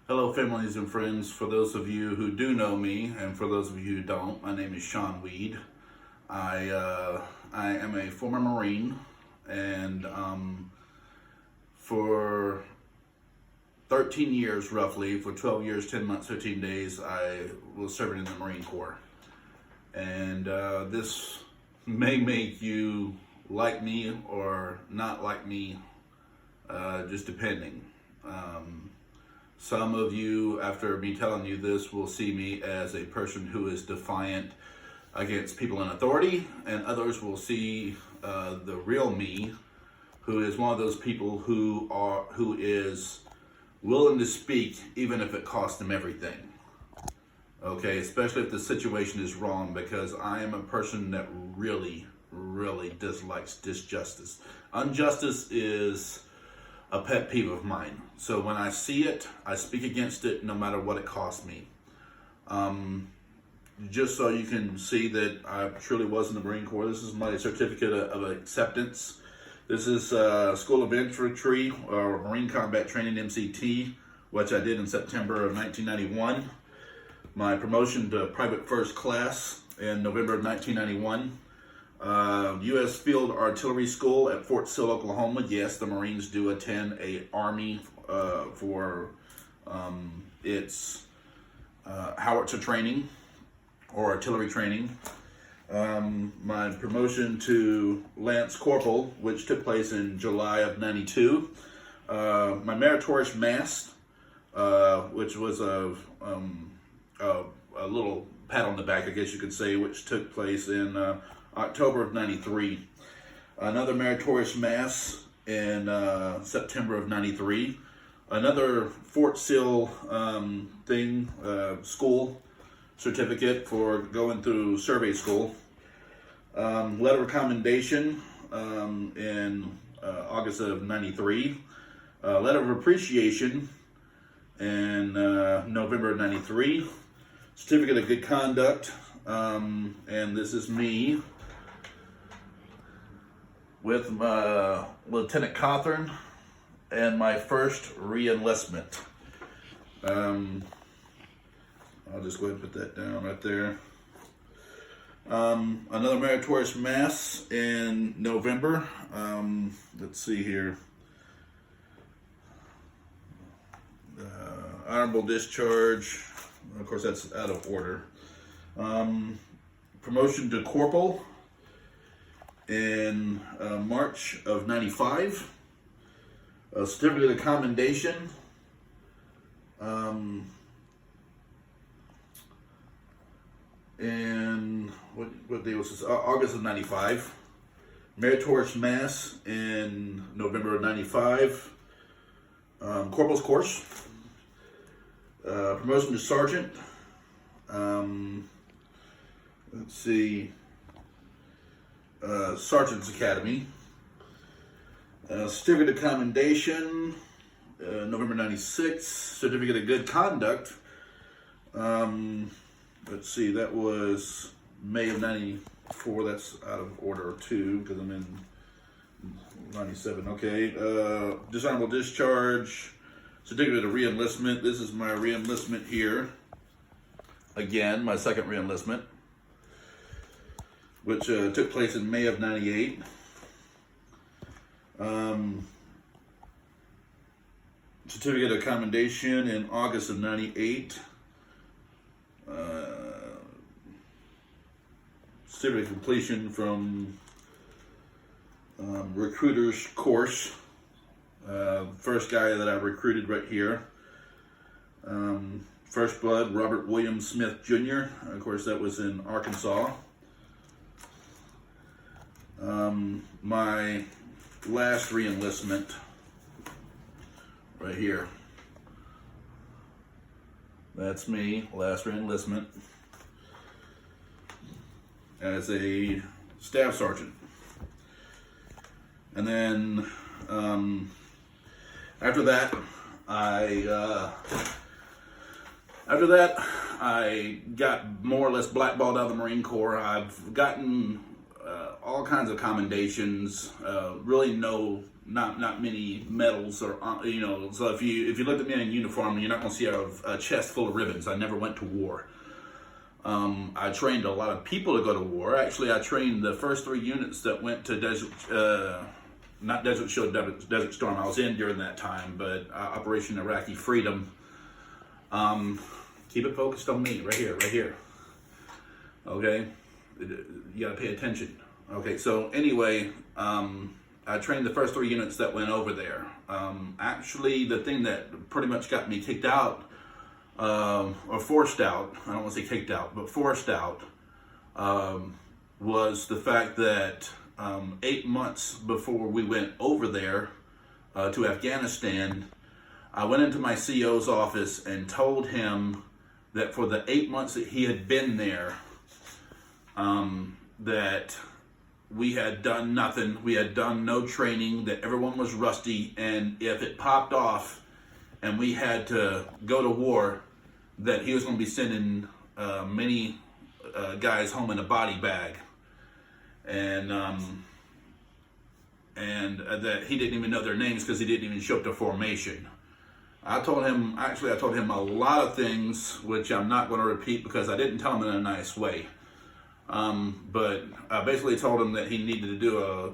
Hello, families and friends. For those of you who do know me, and for those of you who don't, my name is Sean Weed. I am a former Marine, and for 13 years, roughly, for 12 years, 10 months, 15 days, I was serving in the Marine Corps. And this may make you like me or not like me, just depending. Some of you, after me telling you this, will see me as a person who is defiant against people in authority, and others will see the real me, who is one of those people who is willing to speak even if it costs them everything. Okay, especially if the situation is wrong, because I am a person that really dislikes injustice. Injustice is a pet peeve of mine. So when I see it, I speak against it no matter what it costs me. Just so you can see that I truly was in the Marine Corps, this is my certificate of acceptance. This is School of Infantry or Marine Combat Training, MCT, which I did in September of 1991. My promotion to Private First Class in November of 1991. U.S. Field Artillery School at Fort Sill, Oklahoma. Yes, the Marines do attend a Army for its howitzer training or artillery training. My promotion to Lance Corporal, which took place in July of '92. My meritorious mass, which was a little pat on the back, I guess you could say, which took place in October of '93. Another meritorious mass in September of '93. Another Fort Sill school certificate for going through survey school. Letter of commendation in August of '93. Letter of appreciation in November of '93. Certificate of good conduct, and this is me with Lieutenant Cawthorn and my first re-enlistment. I'll just go ahead and put that down right there. Another meritorious mass in November. Let's see here. Honorable discharge. Of course, that's out of order. Promotion to corporal in March of '95. A certificate of commendation. In what day was this? August of '95. Meritorious mass in November of '95. Corporal's course. Promotion to sergeant. Let's see. Sergeant's Academy. Certificate of commendation. November '96. Certificate of good conduct. Let's see. That was May of '94. That's out of order too, because I'm in '97. Okay. Dishonorable discharge. Certificate of re-enlistment. This is my re-enlistment here. Again, my second re-enlistment, which took place in May of '98. Certificate of commendation in August of '98. Certificate of completion from recruiter's course. First guy that I recruited right here. First blood, Robert William Smith Jr. Of course, that was in Arkansas. My last re-enlistment right here. That's me, last re-enlistment as a staff sergeant. And then after that, I got more or less blackballed out of the Marine Corps. I've gotten all kinds of commendations, really no not many medals or So if you looked at me in uniform, you're not going to see a chest full of ribbons. I never went to war. I trained a lot of people to go to war. Actually, I trained the first 3 units that went to not Desert Shield, Desert Storm. I was in during that time, but Operation Iraqi Freedom. Keep it focused on me, right here. Okay, you gotta pay attention. Okay, so anyway, I trained the first 3 units that went over there. Actually, the thing that pretty much got me kicked out, or forced out, I don't want to say kicked out, but forced out, was the fact that 8 months before we went over there to Afghanistan, I went into my CO's office and told him that for the 8 months that he had been there, that we had done nothing, we had done no training, that everyone was rusty, and if it popped off and we had to go to war, that he was going to be sending many guys home in a body bag, and that he didn't even know their names because he didn't even show up to formation. I told him a lot of things, which I'm not going to repeat because I didn't tell him in a nice way. But I basically told him that he needed to do a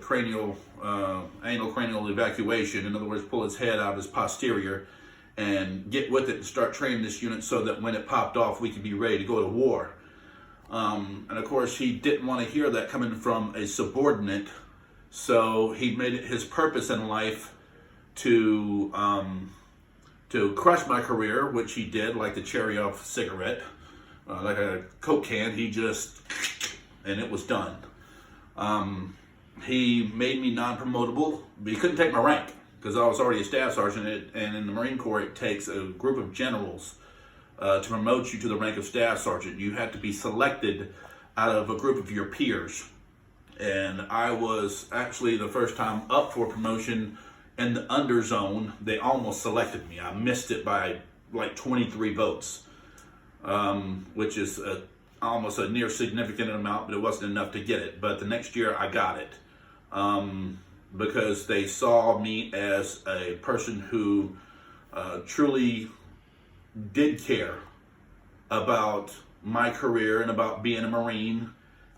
anal cranial evacuation. In other words, pull his head out of his posterior and get with it and start training this unit so that when it popped off, we could be ready to go to war. And of course, he didn't want to hear that coming from a subordinate. So he made it his purpose in life to crush my career, which he did, like the cherry off a cigarette, like a Coke can. And it was done. He made me non-promotable, but he couldn't take my rank because I was already a staff sergeant, and in the Marine Corps, it takes a group of generals to promote you to the rank of staff sergeant. You have to be selected out of a group of your peers. And I was actually the first time up for promotion in the underzone. They almost selected me. I missed it by like 23 votes, which is almost a near significant amount, but it wasn't enough to get it. But the next year I got it because they saw me as a person who truly did care about my career and about being a Marine,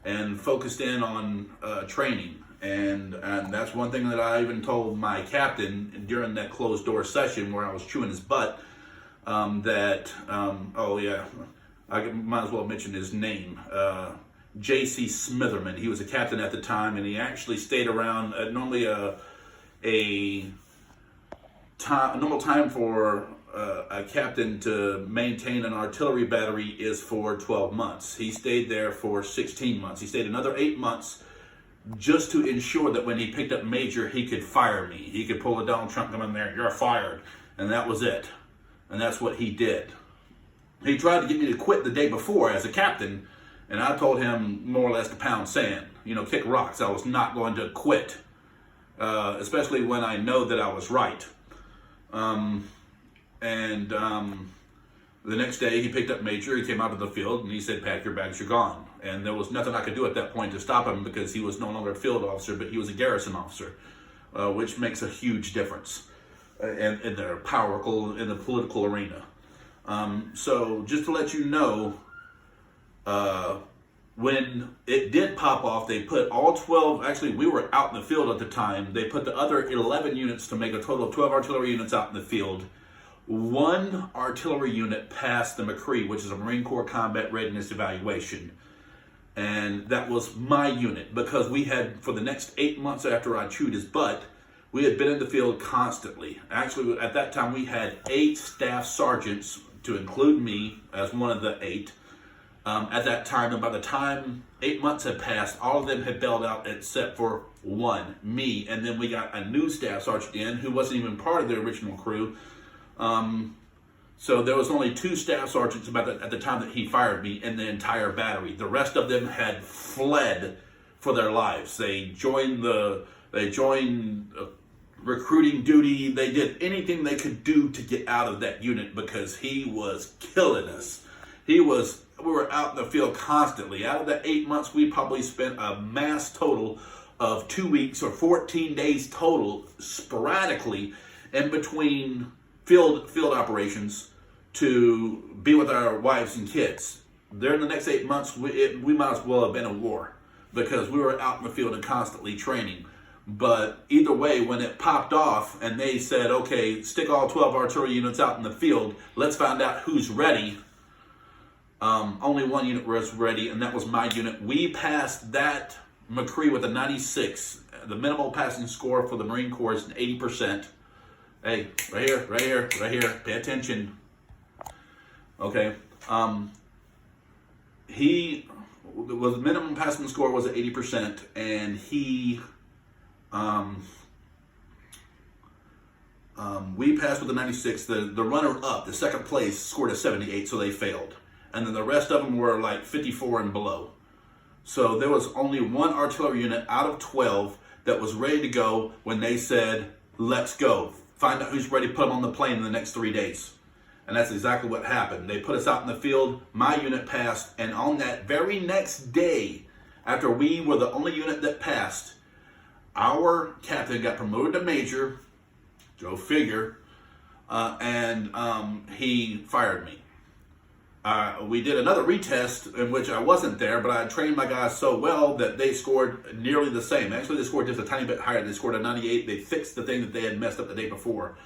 and focused in on training. And that's one thing that I even told my captain during that closed door session where I was chewing his butt, oh yeah, I might as well mention his name, J.C. Smitherman. He was a captain at the time, and he actually stayed around. Normally a normal time for a captain to maintain an artillery battery is for 12 months. He stayed there for 16 months. He stayed another 8 months just to ensure that when he picked up major, he could fire me. He could pull a Donald Trump, come in there, you're fired. And that was it. And that's what he did. He tried to get me to quit the day before as a captain, and I told him more or less to pound sand, kick rocks. I was not going to quit, especially when I know that I was right. The next day he picked up major, he came out of the field, and he said, pack your bags, you're gone. And there was nothing I could do at that point to stop him because he was no longer a field officer, but he was a garrison officer, which makes a huge difference in their power in the political arena. So just to let you know, when it did pop off, they put all 12, actually we were out in the field at the time, they put the other 11 units to make a total of 12 artillery units out in the field. One artillery unit passed the McCree, which is a Marine Corps Combat Readiness Evaluation. And that was my unit, because we had, for the next 8 months after I chewed his butt, we had been in the field constantly. Actually, at that time, we had 8 staff sergeants, to include me as one of the 8. At that time, and by the time 8 months had passed, all of them had bailed out except for one, me. And then we got a new staff sergeant in who wasn't even part of the original crew. So there was only 2 staff sergeants at the time that he fired me in the entire battery. The rest of them had fled for their lives. They joined recruiting duty. They did anything they could do to get out of that unit because he was killing us. We were out in the field constantly. Out of the 8 months, we probably spent a mass total of 2 weeks or 14 days total, sporadically, in between field operations to be with our wives and kids. During the next 8 months, we might as well have been in war because we were out in the field and constantly training. But either way, when it popped off and they said, okay, stick all 12 artillery units out in the field, let's find out who's ready. Only one unit was ready, and that was my unit. We passed that McCree with a 96. The minimal passing score for the Marine Corps is 80%. Hey, right here, right here, right here. Pay attention. Okay. He was the minimum passing score was at 80%, and he we passed with a 96. The runner-up, the second place, scored a 78, so they failed. And then the rest of them were like 54 and below. So there was only one artillery unit out of 12 that was ready to go when they said, let's go. Find out who's ready, put them on the plane in the next 3 days. And that's exactly what happened. They put us out in the field, my unit passed, and on that very next day, after we were the only unit that passed, our captain got promoted to major, go figure, and he fired me. We did another retest in which I wasn't there, but I trained my guys so well that they scored nearly the same. Actually, they scored just a tiny bit higher. They scored a 98. They fixed the thing that they had messed up the day before.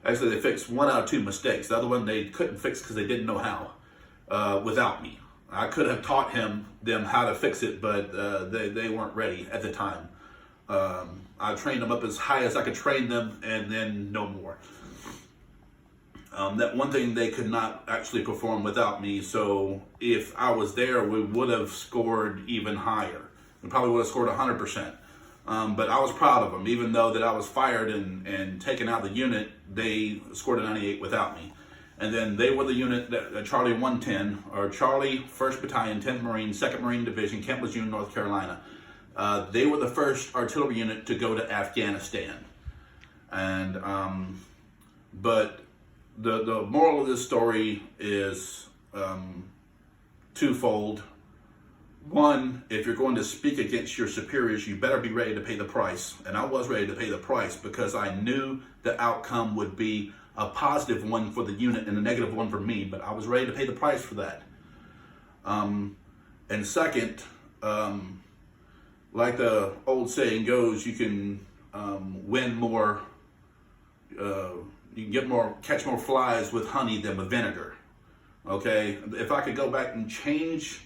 Actually, they fixed 1 out of 2 mistakes. The other one they couldn't fix because they didn't know how without me. I could have taught them how to fix it, but they weren't ready at the time. I trained them up as high as I could train them, and then no more. That one thing they could not actually perform without me, so if I was there, we would have scored even higher. We probably would have scored 100%. But I was proud of them. Even though that I was fired and taken out of the unit, they scored a 98 without me. And then they were the unit, that Charlie 110, or Charlie 1st Battalion, 10th Marine, 2nd Marine Division, Camp Lejeune, North Carolina. They were the first artillery unit to go to Afghanistan. And, but the moral of this story is twofold. One, if you're going to speak against your superiors, you better be ready to pay the price. And I was ready to pay the price because I knew the outcome would be a positive one for the unit and a negative one for me, but I was ready to pay the price for that. And second, like the old saying goes, you can win more, you can catch more flies with honey than with vinegar. Okay, if I could go back and change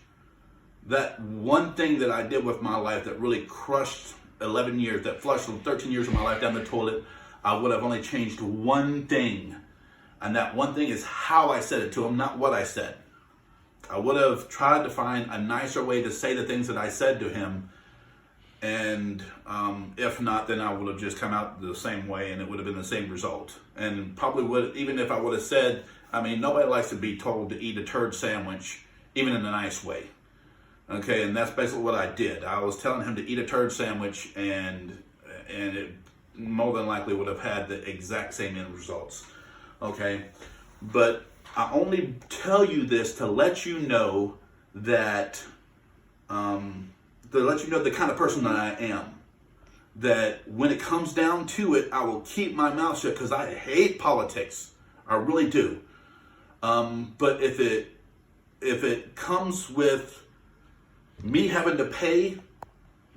that one thing that I did with my life that really crushed 11 years, that flushed 13 years of my life down the toilet, I would have only changed one thing. And that one thing is how I said it to him, not what I said. I would have tried to find a nicer way to say the things that I said to him. And if not, then I would have just come out the same way and it would have been the same result. And probably would, even if I would have said, I mean, nobody likes to be told to eat a turd sandwich, even in a nice way. Okay, and that's basically what I did. I was telling him to eat a turd sandwich, and it more than likely would have had the exact same end results. Okay, but I only tell you this to let you know that, the kind of person that I am. That when it comes down to it, I will keep my mouth shut because I hate politics. I really do. But if it comes with me having to pay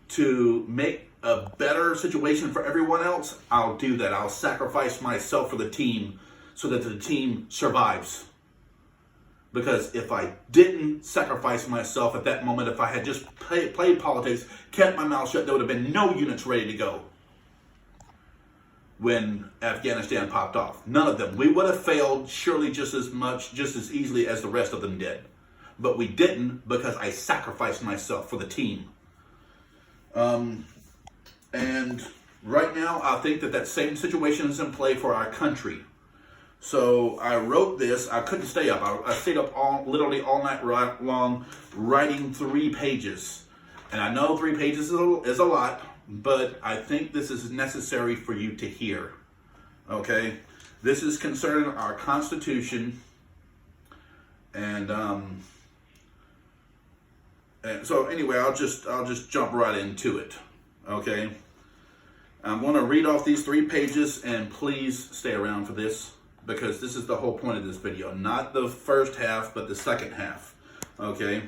to make a better situation for everyone else, I'll do that. I'll sacrifice myself for the team so that the team survives. Because if I didn't sacrifice myself at that moment, if I had just played politics, kept my mouth shut, there would have been no units ready to go when Afghanistan popped off. None of them. We would have failed surely just as easily as the rest of them did. But we didn't because I sacrificed myself for the team. And right now, I think that same situation is in play for our country. So I wrote this. I couldn't stay up. I stayed up literally all night long writing 3 pages. And I know 3 pages is a lot, but I think this is necessary for you to hear. Okay? This is concerning our Constitution. And so anyway, I'll just jump right into it. Okay. I'm going to read off these 3 pages, and please stay around for this, because this is the whole point of this video. Not the first half, but the second half. Okay.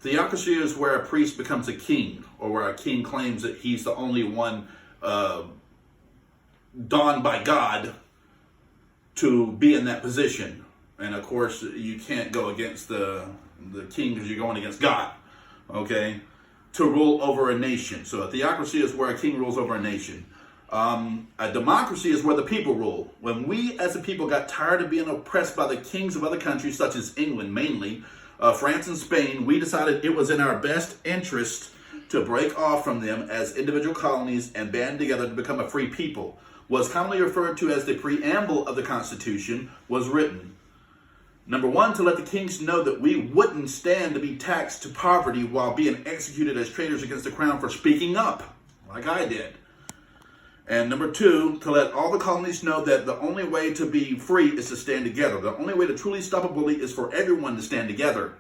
Theocracy is where a priest becomes a king, or where a king claims that he's the only one donned by God to be in that position. And of course, you can't go against the king because you're going against God. Okay. To rule over a nation. So a theocracy is where a king rules over a nation. A democracy is where the people rule. When we as a people got tired of being oppressed by the kings of other countries, such as England mainly, France and Spain, we decided it was in our best interest to break off from them as individual colonies and band together to become a free people. What's commonly referred to as the preamble of the Constitution was written. Number 1, to let the kings know that we wouldn't stand to be taxed to poverty while being executed as traitors against the crown for speaking up, like I did. And number 2, to let all the colonies know that the only way to be free is to stand together. The only way to truly stop a bully is for everyone to stand together.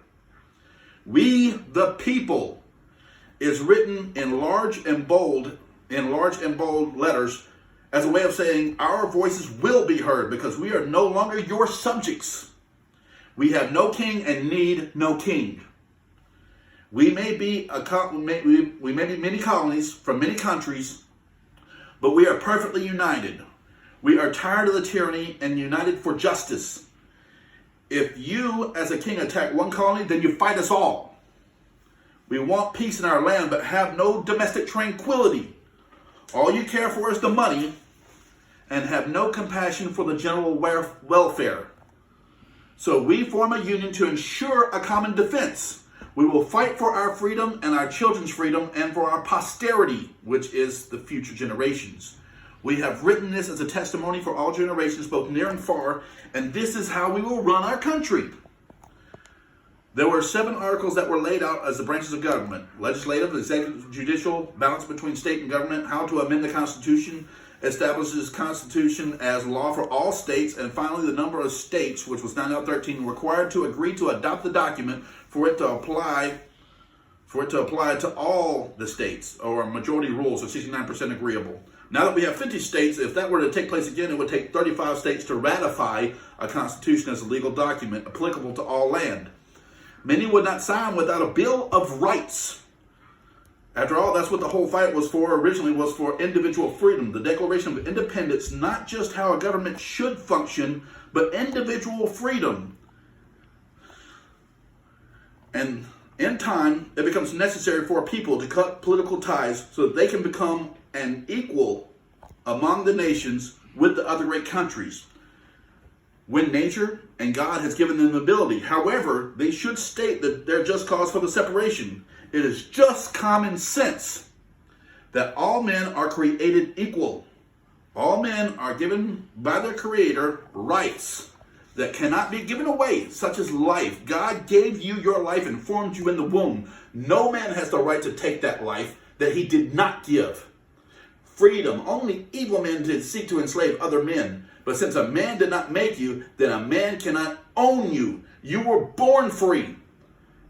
We, the people, is written in large and bold letters as a way of saying our voices will be heard because we are no longer your subjects. We have no king and need no king. We may be many colonies from many countries, but we are perfectly united. We are tired of the tyranny and united for justice. If you, as a king, attack one colony, then you fight us all. We want peace in our land, but have no domestic tranquility. All you care for is the money and have no compassion for the general welfare. So we form a union to ensure a common defense. We will fight for our freedom and our children's freedom and for our posterity, which is the future generations. We have written this as a testimony for all generations, both near and far, and this is how we will run our country. There were 7 articles that were laid out as the branches of government: legislative, executive, judicial, balance between state and government, how to amend the Constitution, establishes Constitution as law for all states, and finally the number of states, which was 9 out of 13, required to agree to adopt the document for it to apply to all the states, or a majority rule, so 69% agreeable. Now that we have 50 states, if that were to take place again, it would take 35 states to ratify a constitution as a legal document applicable to all land. Many would not sign without a Bill of Rights. After all, that's what the whole fight was for originally, was for individual freedom. The Declaration of Independence, not just how a government should function, but individual freedom. And in time, it becomes necessary for people to cut political ties so that they can become an equal among the nations with the other great countries, when nature and God has given them the ability. However, they should state that their just cause for the separation. It is just common sense that all men are created equal. All men are given by their Creator rights that cannot be given away, such as life. God gave you your life and formed you in the womb. No man has the right to take that life that he did not give. Freedom. Only evil men did seek to enslave other men. But since a man did not make you, then a man cannot own you. You were born free.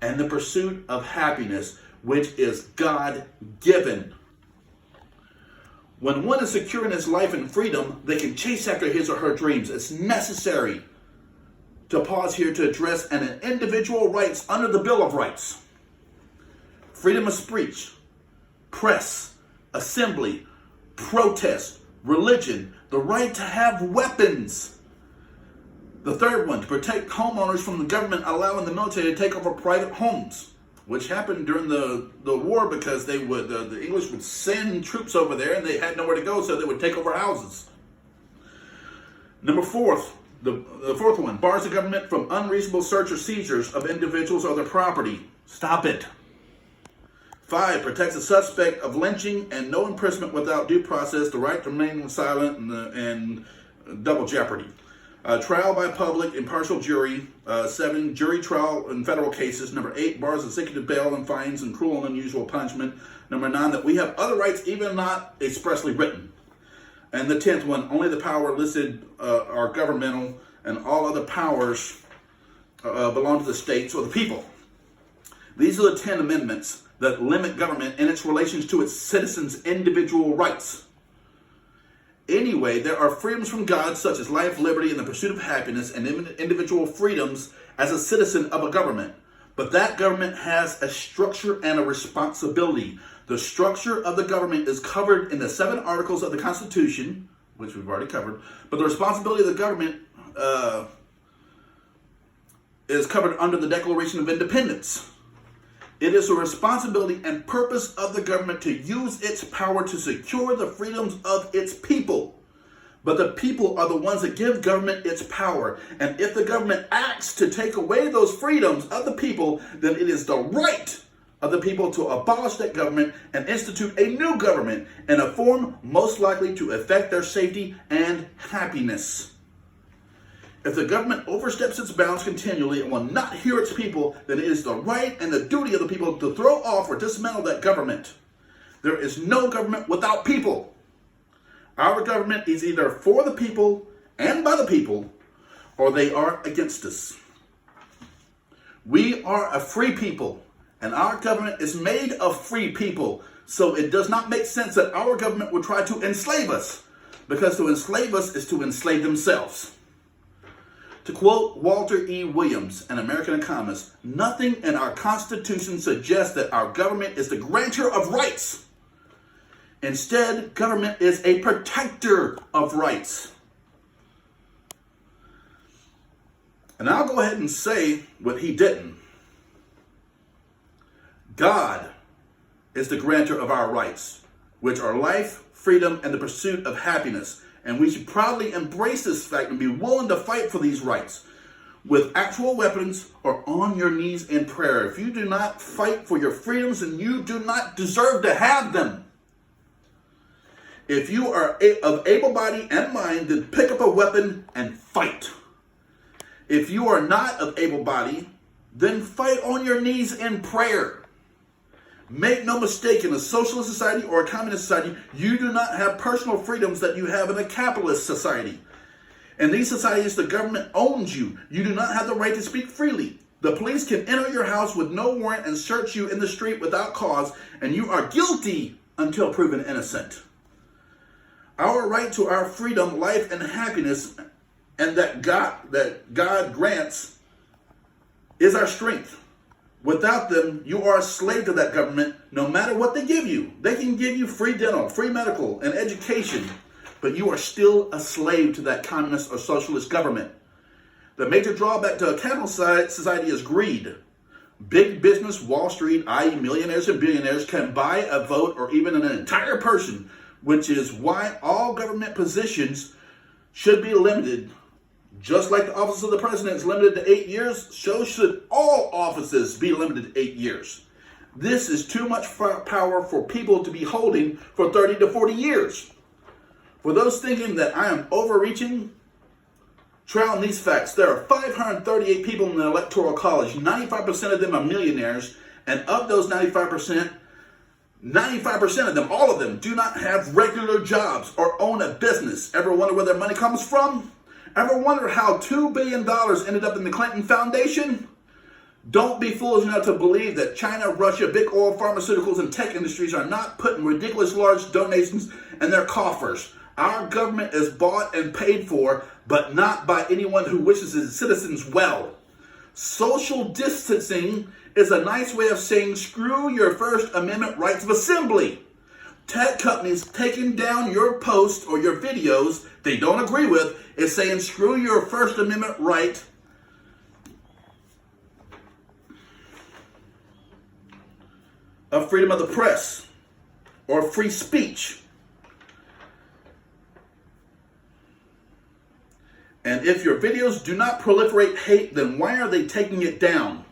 And the pursuit of happiness, which is God-given. When one is secure in his life and freedom, they can chase after his or her dreams. It's necessary to pause here to address an individual rights under the Bill of Rights. Freedom of speech, press, assembly, protest, religion, the right to have weapons. The third one, to protect homeowners from the government allowing the military to take over private homes, which happened during the war because the English would send troops over there and they had nowhere to go, so they would take over houses. Number 4, the fourth one, bars the government from unreasonable search or seizures of individuals or their property. Stop it. 5, protects the suspect of lynching and no imprisonment without due process, the right to remain silent, and double jeopardy. Trial by public, impartial jury. 7, jury trial in federal cases. Number 8, bars executive bail and fines and cruel and unusual punishment. Number 9, that we have other rights even not expressly written. And the 10th one, only the power listed are governmental, and all other powers belong to the states or the people. These are the 10 amendments that limit government in its relations to its citizens' individual rights. Anyway, there are freedoms from God, such as life, liberty, and the pursuit of happiness, and individual freedoms as a citizen of a government. But that government has a structure and a responsibility. The structure of the government is covered in the 7 articles of the Constitution, which we've already covered, but the responsibility of the government is covered under the Declaration of Independence. It is the responsibility and purpose of the government to use its power to secure the freedoms of its people. But the people are the ones that give government its power. And if the government acts to take away those freedoms of the people, then it is the right of the people to abolish that government and institute a new government in a form most likely to affect their safety and happiness. If the government oversteps its bounds continually and will not hear its people, then it is the right and the duty of the people to throw off or dismantle that government. There is no government without people. Our government is either for the people and by the people, or they are against us. We are a free people, and our government is made of free people. So it does not make sense that our government would try to enslave us, because to enslave us is to enslave themselves. To quote Walter E. Williams, an American economist, nothing in our Constitution suggests that our government is the grantor of rights. Instead, government is a protector of rights. And I'll go ahead and say what he didn't. God is the grantor of our rights, which are life, freedom, and the pursuit of happiness. And we should proudly embrace this fact and be willing to fight for these rights with actual weapons or on your knees in prayer. If you do not fight for your freedoms, then you do not deserve to have them. If you are of able body and mind, then pick up a weapon and fight. If you are not of able body, then fight on your knees in prayer. Make no mistake, in a socialist society or a communist society, you do not have personal freedoms that you have in a capitalist society. In these societies, the government owns you. You do not have the right to speak freely. The police can enter your house with no warrant and search you in the street without cause, and you are guilty until proven innocent. Our right to our freedom, life, and happiness, and that God grants, is our strength. Without them, you are a slave to that government, no matter what they give you. They can give you free dental, free medical, and education, but you are still a slave to that communist or socialist government. The major drawback to a capitalist society is greed. Big business, Wall Street, i.e. millionaires and billionaires, can buy a vote or even an entire person, which is why all government positions should be limited. Just like the office of the president is limited to 8 years, so should all offices be limited to 8 years. This is too much power for people to be holding for 30 to 40 years. For those thinking that I am overreaching, try on these facts. There are 538 people in the Electoral College. 95% of them are millionaires, and of those 95% of them, all of them, do not have regular jobs or own a business. Ever wonder where their money comes from? Ever wonder how $2 billion ended up in the Clinton Foundation? Don't be foolish enough to believe that China, Russia, big oil, pharmaceuticals, and tech industries are not putting ridiculous large donations in their coffers. Our government is bought and paid for, but not by anyone who wishes its citizens well. Social distancing is a nice way of saying screw your First Amendment rights of assembly. Tech companies taking down your posts or your videos they don't agree with is saying screw your First Amendment right of freedom of the press or free speech. And if your videos do not proliferate hate, then why are they taking it down?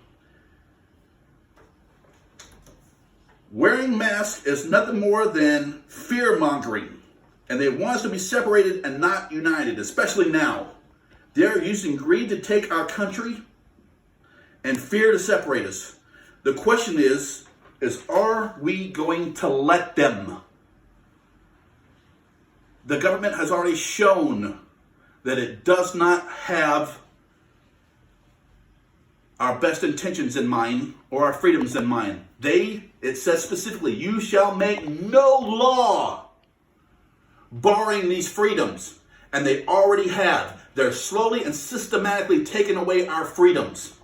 Wearing masks is nothing more than fear-mongering. And they want us to be separated and not united, especially now. They're using greed to take our country and fear to separate us. The question is are we going to let them? The government has already shown that it does not have our best intentions in mind or our freedoms in mind. It says specifically, you shall make no law barring these freedoms. And they already have. They're slowly and systematically taking away our freedoms.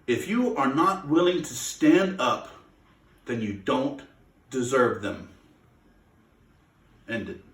If you are not willing to stand up, then you don't deserve them. End it.